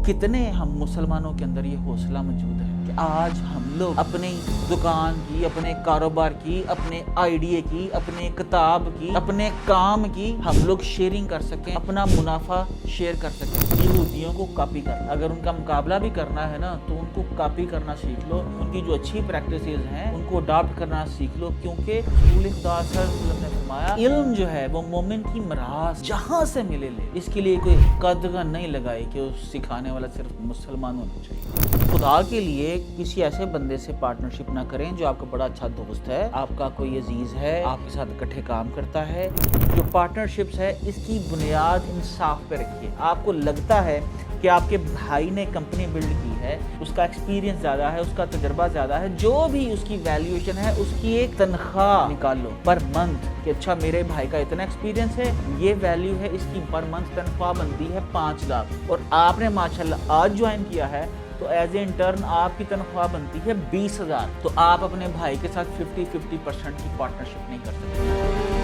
कितने हम मुसलमानों के अंदर ये हौसला मौजूद है कि आज हम लोग अपनी दुकान की, अपने कारोबार की, अपने आइडिया की, अपने किताब की, अपने काम की हम लोग शेयरिंग कर सकें, अपना मुनाफा शेयर कर सकें। यहूदियों को कॉपी करना, अगर उनका मुकाबला भी करना है ना तो उनको कॉपी करना सीख लो, उनकी जो अच्छी प्रैक्टिसेस हैं उनको अडॉप्ट करना सीख लो, क्योंकि रसूल खुदा सल्लल्लाहु अलैहि वसल्लम ने फरमाया इल्म जो है वो मोमिन की मिरास जहाँ से मिले ले, इसके लिए कोई कदर नहीं लगाई कि उस सिखाने वाला सिर्फ मुसलमान होना चाहिए। खुदा के लिए किसी ऐसे बंदे से पार्टनरशिप ना करें जो आपका बड़ा अच्छा दोस्त है, आपका कोई अजीज है, आपके साथ इकट्ठे काम करता है। जो पार्टनरशिप्स है इसकी बुनियाद इंसाफ पे रखिए। आपको लगता है कि आपके भाई ने कंपनी बिल्ड की है, उसका एक्सपीरियंस ज़्यादा है, उसका तजर्बा ज़्यादा है, जो भी उसकी वैल्यूएशन है उसकी एक तनख्वाह निकाल लो पर मंथ कि अच्छा मेरे भाई का इतना एक्सपीरियंस है, ये वैल्यू है, इसकी पर मंथ तनख्वाह बनती है 5 लाख और आपने माशाल्लाह आज ज्वाइन किया है तो एज ए इंटर्न आपकी तनख्वाह बनती है 20,000। तो आप अपने भाई के साथ 50-50% की पार्टनरशिप नहीं कर सकते।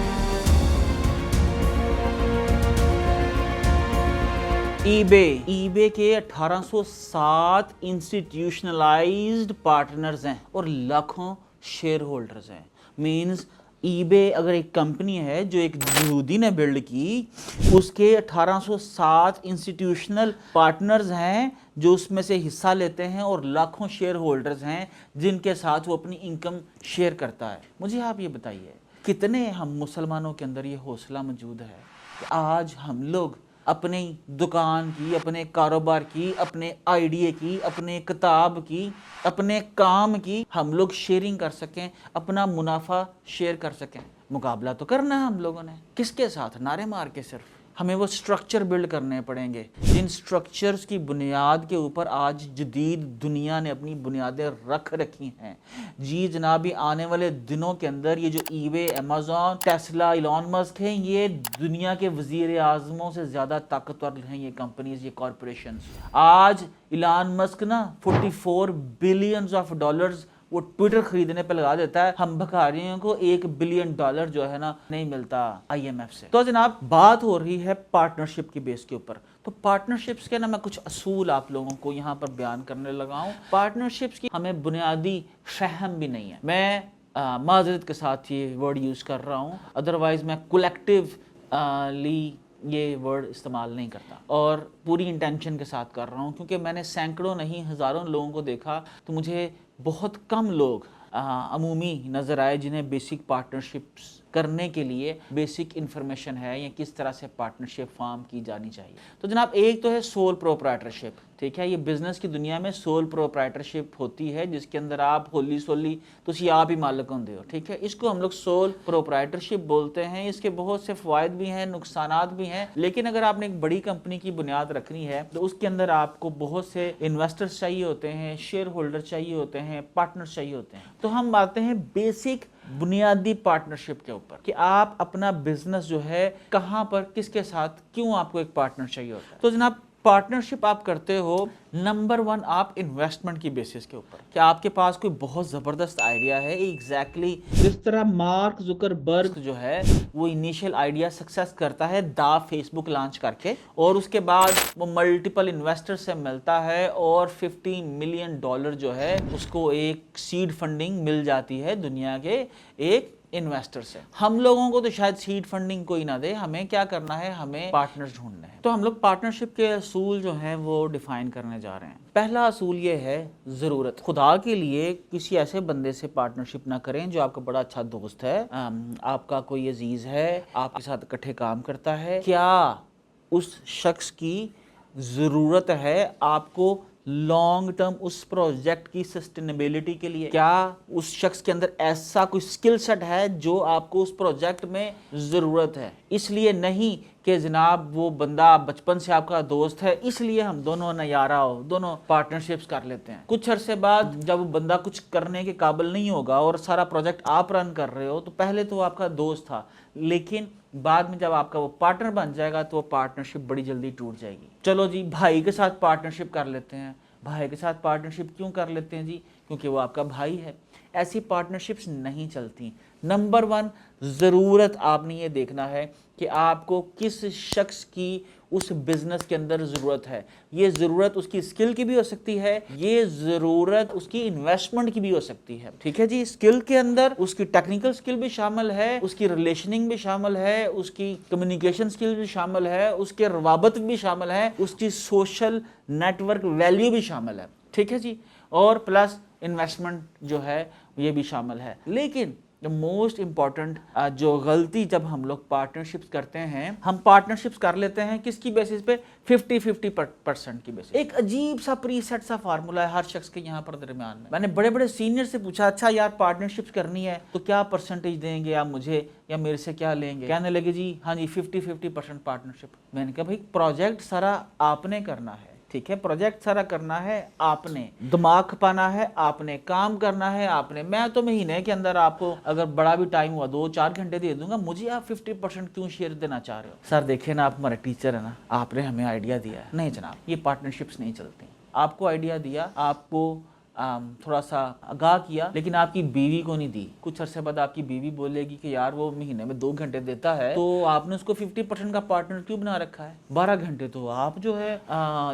ईबे के 1807 इंस्टीट्यूशनलाइज्ड पार्टनर्स हैं और लाखों शेयर होल्डर्स हैं। मींस ईबे अगर एक कंपनी है जो एक यहूदी ने बिल्ड की, उसके 1807 इंस्टीट्यूशनल पार्टनर्स हैं जो उसमें से हिस्सा लेते हैं और लाखों शेयर होल्डर्स हैं जिनके साथ वो अपनी इनकम शेयर करता है। मुझे आप ये बताइए कितने हम मुसलमानों के अंदर ये हौसला मौजूद है कि आज हम लोग अपनी दुकान की, अपने कारोबार की, अपने आइडिया की, अपने किताब की, अपने काम की हम लोग शेयरिंग कर सकें, अपना मुनाफा शेयर कर सकें। मुकाबला तो करना है हम लोगों ने, किसके साथ? नारे मार के सिर्फ। हमें वो स्ट्रक्चर बिल्ड करने पड़ेंगे जिन स्ट्रक्चर्स की बुनियाद के ऊपर आज जदीद दुनिया ने अपनी बुनियादें रख रखी हैं। जी जनाब, आने वाले दिनों के अंदर ये जो eBay, Amazon, Tesla, Elon Musk हैं, ये दुनिया के वज़ीर आज़मों से ज़्यादा ताकतवर हैं। ये कंपनीज, ये कॉरपोरेशंस। आज इलॉन मस्क ना 44 बिलियन ऑफ डॉलर्स वो ट्विटर खरीदने पे लगा देता है, हम भिखारियों को $1 बिलियन जो है ना नहीं मिलता IMF से। तो जनाब बात हो रही है पार्टनरशिप की बेस के ऊपर। तो पार्टनरशिप्स के ना मैं कुछ असूल आप लोगों को यहाँ पर बयान करने लगा हूँ। पार्टनरशिप्स की हमें बुनियादी फहम भी नहीं है। मैं माजरत के साथ ये वर्ड यूज़ कर रहा हूँ, अदरवाइज मैं कलेक्टिवली ये वर्ड इस्तेमाल नहीं करता और पूरी इंटेंशन के साथ कर रहा हूँ, क्योंकि मैंने सैकड़ों नहीं हज़ारों लोगों को देखा तो मुझे बहुत कम लोग अमूमी नज़र आए जिन्हें बेसिक पार्टनरशिप्स करने के लिए बेसिक इन्फॉर्मेशन है या किस तरह से पार्टनरशिप फॉर्म की जानी चाहिए। तो जनाब एक तो है सोल प्रोप्राइटरशिप, ठीक है। ये बिजनेस की दुनिया में सोल प्रोप्राइटरशिप होती है जिसके अंदर आप होली सोली तुसी आप ही मालिक होंदे हो, ठीक है। इसको हम लोग सोल प्रोप्राइटरशिप बोलते हैं। इसके बहुत से फ़वाइद भी हैं, नुकसानात भी हैं, लेकिन अगर आपने एक बड़ी कंपनी की बुनियाद रखनी है तो उसके अंदर आपको बहुत से इन्वेस्टर्स चाहिए होते हैं, शेयर होल्डर चाहिए होते हैं, पार्टनर्स चाहिए होते हैं। तो हम आते हैं बेसिक बुनियादी पार्टनरशिप के ऊपर कि आप अपना बिजनेस जो है कहाँ पर, किसके साथ, क्यों आपको एक पार्टनर चाहिए होता है। तो जनाब पार्टनरशिप आप करते हो नंबर 1 आप इन्वेस्टमेंट की बेसिस के ऊपर कि आपके पास कोई बहुत ज़बरदस्त आइडिया है। एग्जैक्टली जिस तरह मार्क जुकरबर्ग जो है वो इनिशियल आइडिया सक्सेस करता है दा फेसबुक लॉन्च करके, और उसके बाद वो मल्टीपल इन्वेस्टर से मिलता है और $50 मिलियन जो है उसको एक सीड फंडिंग मिल जाती है दुनिया के एक इन्वेस्टर से। हम लोगों को तो शायद सीड फंडिंग कोई ना दे, हमें क्या करना है, हमें पार्टनर्स ढूंढने हैं। तो हम लोग पार्टनरशिप के असूल जो हैं वो डिफाइन करने जा रहे हैं। पहला असूल ये है ज़रूरत। खुदा के लिए किसी ऐसे बंदे से पार्टनरशिप ना करें जो आपका बड़ा अच्छा दोस्त है, आपका कोई अजीज है, आपके साथ इकट्ठे काम करता है। क्या उस शख्स की ज़रूरत है आपको लॉन्ग टर्म उस प्रोजेक्ट की सस्टेनेबिलिटी के लिए? क्या उस शख्स के अंदर ऐसा कोई स्किल सेट है जो आपको उस प्रोजेक्ट में ज़रूरत है? इसलिए नहीं कि जनाब वो बंदा बचपन से आपका दोस्त है इसलिए हम दोनों नयारा हो, दोनों पार्टनरशिप्स कर लेते हैं। कुछ अरसे बाद जब वो बंदा कुछ करने के काबिल नहीं होगा और सारा प्रोजेक्ट आप रन कर रहे हो, तो पहले तो वो आपका दोस्त था, लेकिन बाद में जब आपका वो पार्टनर बन जाएगा तो वो पार्टनरशिप बड़ी जल्दी टूट जाएगी। चलो जी भाई के साथ पार्टनरशिप कर लेते हैं। भाई के साथ पार्टनरशिप क्यों कर लेते हैं जी? क्योंकि वो आपका भाई है। ऐसी पार्टनरशिप्स नहीं चलती। नंबर 1 ज़रूरत आपने ये देखना है कि आपको किस शख्स की उस बिजनेस के अंदर ज़रूरत है। ये ज़रूरत उसकी स्किल की भी हो सकती है, ये ज़रूरत उसकी इन्वेस्टमेंट की भी हो सकती है। ठीक है जी, स्किल के अंदर उसकी टेक्निकल स्किल भी शामिल है, उसकी रिलेशनिंग भी शामिल है, उसकी कम्युनिकेशन स्किल भी शामिल है, उसके रवाबत भी शामिल है, उसकी सोशल नेटवर्क वैल्यू भी शामिल है। ठीक है जी, और प्लस इन्वेस्टमेंट जो है ये भी शामिल है। लेकिन मोस्ट इंपॉर्टेंट जो गलती जब हम लोग पार्टनरशिप्स करते हैं, हम पार्टनरशिप्स कर लेते हैं किसकी बेसिस पे? 50-50% की बेसिस। एक अजीब सा प्रीसेट सा फार्मूला है हर शख्स के यहाँ पर दरमियान में। मैंने बड़े बड़े सीनियर से पूछा, अच्छा यार पार्टनरशिप्स करनी है तो क्या परसेंटेज देंगे आप मुझे, या मेरे से क्या लेंगे? कहने लगे जी हाँ जी 50-50% पार्टनरशिप। मैंने कहा भाई प्रोजेक्ट सारा आपने करना है, ठीक है, प्रोजेक्ट सारा करना है आपने, दिमाग खपाना है आपने, काम करना है आपने। मैं तो महीने के अंदर आपको अगर बड़ा भी टाइम हुआ 2-4 घंटे दे दूंगा, मुझे आप 50% क्यों शेयर देना चाह रहे हो? सर देखिए ना, आप हमारे टीचर है ना, आपने हमें आइडिया दिया है। नहीं जनाब, ये पार्टनरशिप्स नहीं चलती। आपको आइडिया दिया, आपको थोड़ा सा आगाह किया, लेकिन आपकी बीवी को नहीं दी। कुछ अरसे बाद आपकी बीवी बोलेगी कि यार वो महीने में 2 घंटे देता है, तो आपने उसको 50% का पार्टनर क्यों बना रखा है? 12 घंटे तो आप जो है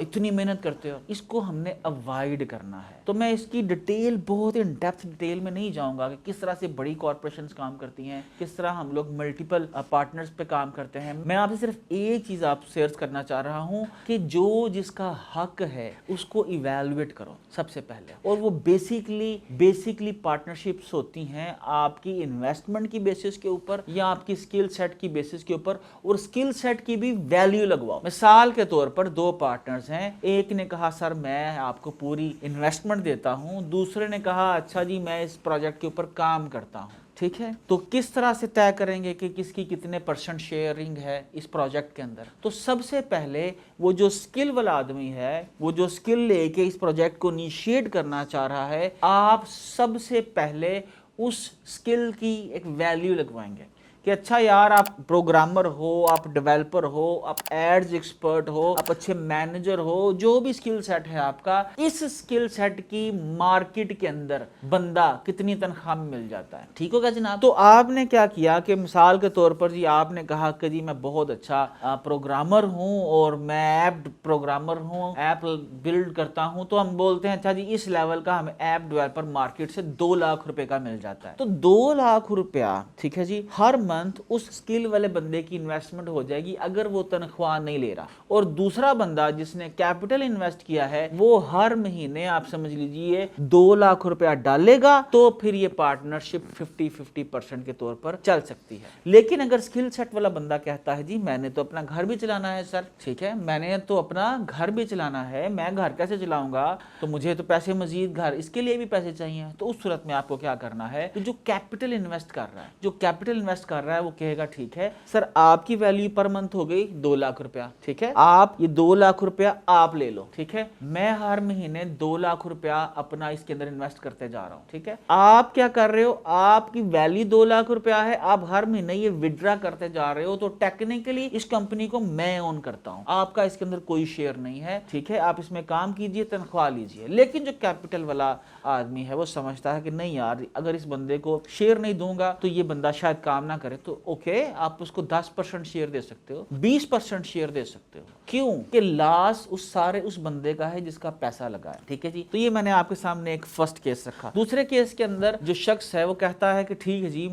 इतनी मेहनत करते हो। इसको हमने अवॉइड करना है। तो मैं इसकी डिटेल, बहुत इन डेप्थ डिटेल में नहीं जाऊंगा कि किस तरह से बड़ी कॉर्पोरेशंस काम करती हैं, किस तरह हम लोग मल्टीपल पार्टनर्स पे काम करते हैं। मैं आपसे सिर्फ एक चीज आप शेयर करना चाह रहा हूं कि जो जिसका हक है उसको इवैल्यूएट करो सबसे पहले। और वो बेसिकली पार्टनरशिप्स होती हैं आपकी इन्वेस्टमेंट की बेसिस के ऊपर या आपकी स्किल सेट की बेसिस के ऊपर, और स्किल सेट की भी वैल्यू लगवाओ। मिसाल के तौर पर 2 पार्टनर्स हैं, एक ने कहा सर मैं आपको पूरी इन्वेस्टमेंट देता हूं, दूसरे ने कहा अच्छा जी मैं इस प्रोजेक्ट के ऊपर काम करता हूं। ठीक है, तो किस तरह से तय करेंगे कि किसकी कितने % शेयरिंग है इस प्रोजेक्ट के अंदर? तो सबसे पहले वो जो स्किल वाला आदमी है, वो जो स्किल लेके इस प्रोजेक्ट को इनिशिएट करना चाह रहा है, आप सबसे पहले उस स्किल की एक वैल्यू लगवाएंगे कि अच्छा यार आप प्रोग्रामर हो, आप डेवलपर हो, आप एड्स एक्सपर्ट हो, आप अच्छे मैनेजर हो, जो भी स्किल सेट है आपका, इस स्किल सेट की मार्केट के अंदर बंदा कितनी तनख्वाह में मिल जाता है। ठीक होगा जनाब? तो आपने क्या किया कि मिसाल के तौर पर जी आपने कहा कि जी मैं बहुत अच्छा प्रोग्रामर हूं और मैं ऐप प्रोग्रामर हूं, ऐप बिल्ड करता हूं, तो हम बोलते हैं अच्छा जी इस लेवल का हमें ऐप डेवलपर मार्केट से 2 लाख रुपए का मिल जाता है। तो 2 लाख रुपया, ठीक है जी, हर मंथ उस स्किल वाले बंदे की इन्वेस्टमेंट हो जाएगी अगर वो तनख्वाह नहीं ले रहा। और दूसरा बंदा जिसने कैपिटल इन्वेस्ट किया है, वो हर महीने आप समझ लीजिए 2 लाख रुपया डालेगा, तो फिर ये पार्टनरशिप 50-50% के तौर पर चल सकती है। लेकिन अगर स्किल सेट वाला बंदा कहता है जी मैंने तो अपना घर भी चलाना है सर, ठीक है, मैंने तो अपना घर भी चलाना है, मैं घर कैसे चलाऊंगा, तो मुझे तो पैसे मजीद घर, इसके लिए भी पैसे चाहिए, तो उस सूरत में आपको क्या करना है? तो जो कैपिटल इन्वेस्ट कर रहा है वो कहेगा ठीक है सर आपकी वैल्यू पर मंथ हो गई 2 लाख रुपया, ठीक है, आप ये 2 लाख रुपया आप ले लो, ठीक है, मैं हर महीने 2 लाख रुपया अपना इसके अंदर इन्वेस्ट करते जा रहा हूं। ठीक है, आप क्या कर रहे हो? आपकी वैल्यू 2 लाख रुपया है, आप हर महीने ये विड्रा करते जा रहे हो, तो टेक्निकली इस कंपनी को मैं ओन करता हूं, आपका इसके अंदर कोई शेयर नहीं है। ठीक है, आप इसमें काम कीजिए, तनख्वाह लीजिए। लेकिन जो कैपिटल वाला आदमी है वो समझता है कि नहीं यार, अगर इस बंदे को शेयर नहीं दूंगा तो ये बंदा शायद काम ना करे, तो ओके आप उसको 10% शेयर दे सकते हो, 20% शेयर दे सकते हो। क्यों? कि लॉस उस बंदे का है जिसका पैसा लगा है। ठीक है जी, तो ये मैंने आपके सामने एक फर्स्ट केस रखा। दूसरे केस के अंदर जो शख्स है वो कहता है कि ठीक है जी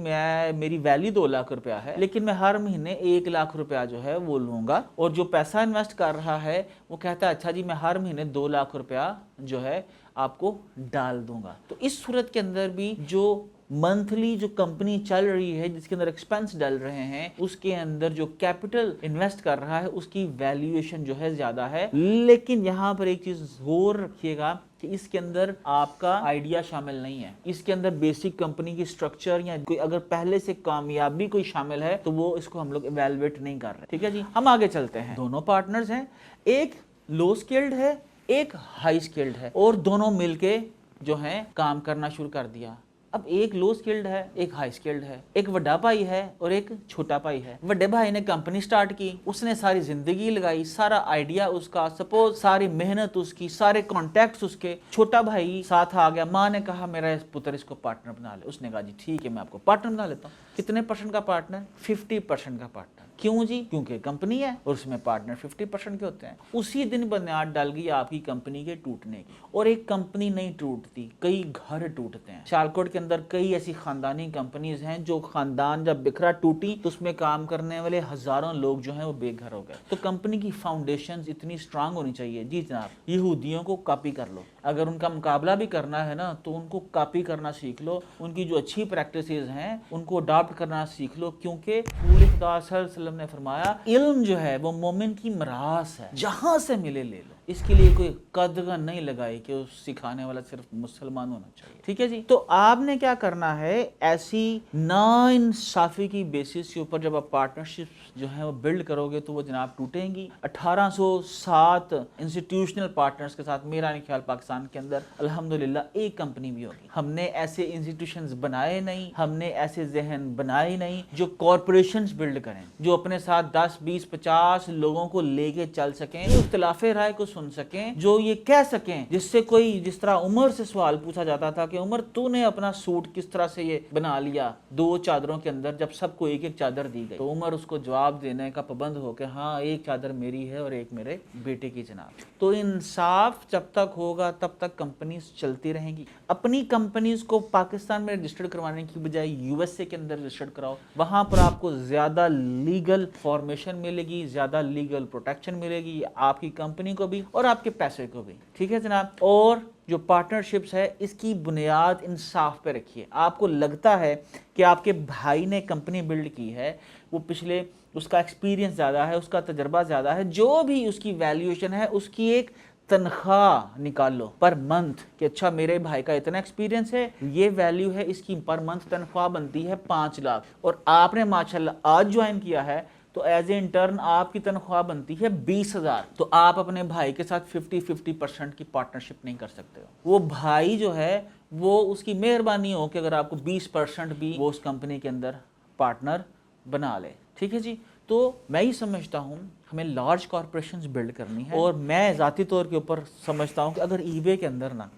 मेरी वैल्यू 2 लाख रुपया है, लेकिन मैं हर महीने 1 लाख रुपया जो है वो लूंगा, और जो पैसा इन्वेस्ट कर रहा है वो कहता है अच्छा जी मैं हर महीने 2 लाख रुपया जो है आपको डाल दूंगा। तो इस सूरत के अंदर भी जो मंथली जो कंपनी चल रही है, जिसके अंदर एक्सपेंस डल रहे हैं, उसके अंदर जो कैपिटल इन्वेस्ट कर रहा है उसकी वैल्यूएशन जो है ज्यादा है। लेकिन यहाँ पर एक चीज और रखिएगा कि इसके अंदर आपका आइडिया शामिल नहीं है, इसके अंदर बेसिक कंपनी की स्ट्रक्चर या कोई अगर पहले से कामयाबी कोई शामिल है तो वो इसको हम लोग इवैल्यूएट नहीं कर रहे। ठीक है जी, हम आगे चलते हैं। दोनों पार्टनर्स हैं, एक लो स्किल्ड है, एक हाई स्किल्ड है, और दोनों मिलके जो है काम करना शुरू कर दिया। अब एक लो स्किल्ड है, एक हाई स्किल्ड है, एक बड़ा भाई है और एक छोटा भाई है। बड़े भाई ने कंपनी स्टार्ट की, उसने सारी जिंदगी लगाई, सारा आइडिया उसका, सपोज सारी मेहनत उसकी, सारे कॉन्टैक्ट्स उसके। छोटा भाई साथ आ गया, माँ ने कहा मेरा पुत्र इसको पार्टनर बना ले, उसने कहा जी ठीक है मैं आपको पार्टनर बना लेता हूँ। कितने % का पार्टनर? 50% का पार्टनर। क्यों जी? क्योंकि कंपनी है और उसमें पार्टनर 50% के होते हैं। उसी दिन बुनियाद डल गई आपकी कंपनी के टूटने की। और एक कंपनी नहीं टूटती, कई घर टूटते हैं। सियालकोट के अंदर कई ऐसी खानदानी कंपनीज हैं जो खानदान जब बिखरा टूटी तो उसमें काम करने वाले हजारों लोग जो हैं वो बेघर हो गए। तो कंपनी की फाउंडेशंस इतनी स्ट्रांग होनी चाहिए। जी जनाब, यहूदियों को कॉपी कर लो, अगर उनका मुकाबला भी करना है ना तो उनको कॉपी करना सीख लो, उनकी जो अच्छी प्रैक्टिसेस हैं उनको अडॉप्ट करना सीख लो, क्योंकि पूरे खुदा सल्लल्लाहु अलैहि वसल्लम ने फरमाया इल्म जो है वो मोमिन की मिरास है, जहां से मिले ले लो। इसके लिए कोई कदर नहीं लगाई कि उस सिखाने वाला सिर्फ मुसलमान होना चाहिए। ठीक है जी। तो आपने क्या करना है, ऐसी नाइंसाफी की बेसिस के ऊपर जब आप पार्टनरशिप जो है वो बिल्ड करोगे तो वो जनाब टूटेंगी। 1807 इंस्टीट्यूशनल पार्टनर्स के साथ मेरा नहीं ख्याल पाकिस्तान के अंदर अल्हम्दुलिल्लाह एक कंपनी भी होगी। हमने ऐसे इंस्टीट्यूशंस बनाए नहीं, हमने ऐसे जहन बनाए नहीं जो कॉरपोरेशंस बिल्ड करें, जो अपने साथ 10, 20, 50 लोगों को लेके चल सकें, जो इख्तिलाफे राय को सुन सकें, जो ये कह सकें, जिससे कोई, जिस तरह उमर से सवाल पूछा जाता था कि उमर तूने अपना सूट किस तरह से ये बना लिया 2 चादरों के अंदर, जब सबको एक एक चादर दी गई, तो उमर उसको जवाब देने का पाबंद हो के हाँ एक चादर मेरी है और एक मेरे बेटे की जनाब। तो इंसाफ जब तक होगा तब तक कंपनीज चलती रहेंगी। अपनी कंपनीज को पाकिस्तान में रजिस्टर्ड करवाने की बजाय यूएसए के अंदर रजिस्टर्ड कराओ, वहां पर आपको ज्यादा लीगल फॉर्मेशन मिलेगी, ज्यादा लीगल प्रोटेक्शन मिलेगी आपकी कंपनी को भी और आपके पैसे को भी। ठीक है जनाब। और जो पार्टनरशिप्स है इसकी बुनियाद इंसाफ पे रखिए। आपको लगता है कि आपके भाई ने कंपनी बिल्ड की है, वो पिछले, उसका एक्सपीरियंस ज़्यादा है, उसका तजर्बा ज़्यादा है, जो भी उसकी वैल्यूएशन है उसकी एक तनख्वाह निकाल लो पर मंथ कि अच्छा मेरे भाई का इतना एक्सपीरियंस है, ये वैल्यू है, इसकी पर मंथ तनख्वाह बनती है 5 लाख और आपने माशाल्लाह आज ज्वाइन किया है तो एज ए इंटर्न आपकी तनख्वाह बनती है 20,000। तो आप अपने भाई के साथ 50-50% की पार्टनरशिप नहीं कर सकते हो। वो भाई जो है वो उसकी मेहरबानी हो कि अगर आपको 20% भी वो उस कंपनी के अंदर पार्टनर बना ले। ठीक है जी। तो मैं ही समझता हूँ हमें लार्ज कॉरपोरेशंस बिल्ड करनी है और मैं ज़ाती तौर के ऊपर समझता हूँ कि अगर ईबे के अंदर ना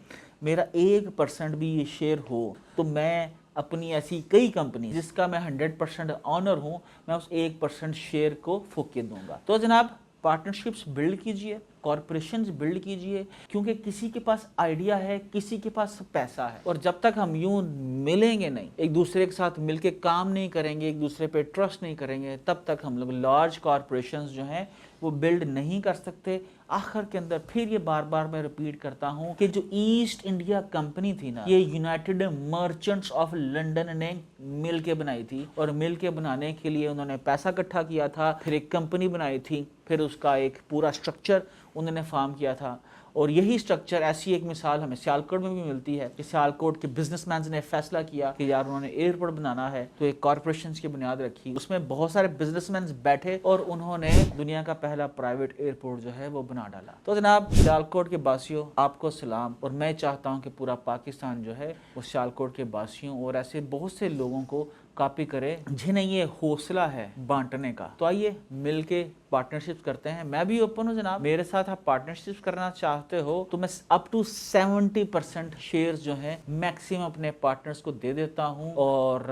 मेरा 1% भी ये शेयर हो तो मैं अपनी ऐसी कई कंपनी जिसका मैं 100% ऑनर हूँ, मैं उस 1% शेयर को फूंक के दूंगा। तो जनाब पार्टनरशिप्स बिल्ड कीजिए, कॉरपोरेशंस बिल्ड कीजिए, क्योंकि किसी के पास आइडिया है, किसी के पास पैसा है और जब तक हम यूं मिलेंगे नहीं, एक दूसरे के साथ मिलके काम नहीं करेंगे, एक दूसरे पे ट्रस्ट नहीं करेंगे, तब तक हम लोग लार्ज कॉरपोरेशंस जो हैं वो बिल्ड नहीं कर सकते। आखिर के अंदर फिर ये बार बार मैं रिपीट करता हूँ कि जो ईस्ट इंडिया कंपनी थी ना, ये यूनाइटेड मर्चेंट्स ऑफ लंदन ने मिल के बनाई थी और मिल के बनाने के लिए उन्होंने पैसा इकट्ठा किया था, फिर एक कंपनी बनाई थी, फिर उसका एक पूरा स्ट्रक्चर उन्होंने फॉर्म किया था। और यही स्ट्रक्चर, ऐसी एक मिसाल हमें सियालकोट में भी मिलती है कि सियालकोट के बिजनेसमैन ने फैसला किया कि यार उन्होंने एयरपोर्ट बनाना है, तो एक कॉरपोरेशन की बुनियाद रखी, उसमें बहुत सारे बिजनेसमैन बैठे और उन्होंने दुनिया का पहला प्राइवेट एयरपोर्ट जो है वो बना डाला। तो जनाब सियालकोट के बासियों आपको सलाम, और मैं चाहता हूँ कि पूरा पाकिस्तान जो है वो सियालकोट के बासियों और ऐसे बहुत से लोगों को कॉपी करे जिन्हें ये हौसला है बांटने का। तो आइए मिलके पार्टनरशिप करते हैं। मैं भी ओपन हूँ जनाब, मेरे साथ आप पार्टनरशिप करना चाहते हो तो मैं अप टू 70% शेयर्स जो है मैक्सिमम अपने पार्टनर्स को दे देता हूँ और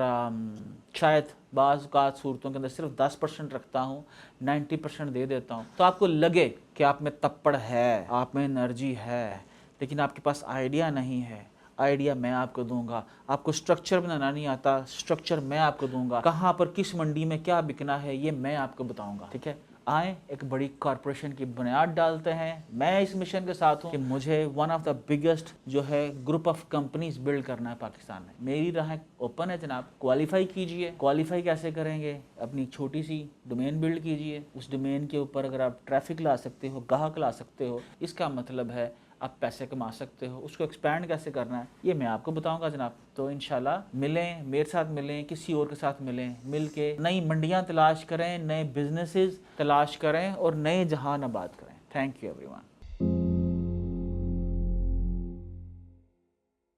शायद बाज़ सूरतों के अंदर सिर्फ 10% रखता हूँ, 90% दे देता हूँ। तो आपको लगे कि आप में तप्पड़ है, आप में एनर्जी है, लेकिन आपके पास आइडिया नहीं है, आइडिया मैं आपको दूंगा। आपको स्ट्रक्चर बनाना नहीं आता, स्ट्रक्चर मैं आपको दूंगा। कहाँ पर किस मंडी में क्या बिकना है ये मैं आपको बताऊंगा। ठीक है, आए एक बड़ी कॉरपोरेशन की बुनियाद डालते हैं। मैं इस मिशन के साथ हूँ कि मुझे वन ऑफ द बिगेस्ट जो है ग्रुप ऑफ कंपनीज बिल्ड करना है पाकिस्तान में। मेरी राह ओपन है जनाब, क्वालिफाई कीजिए। क्वालिफाई कैसे करेंगे? अपनी छोटी सी डोमेन बिल्ड कीजिए, उस डोमेन के ऊपर अगर आप ट्रैफिक ला सकते हो, ग्राहक ला सकते हो, इसका मतलब है आप पैसे कमा सकते हो। उसको एक्सपैंड कैसे करना है ये मैं आपको बताऊंगा जनाब। तो इंशाल्लाह मिलें, मेरे साथ मिलें, किसी और के साथ मिलें, मिल के नई मंडियां तलाश करें, नए बिजनेसेस तलाश करें और नए जहान आबाद करें। Thank you everyone.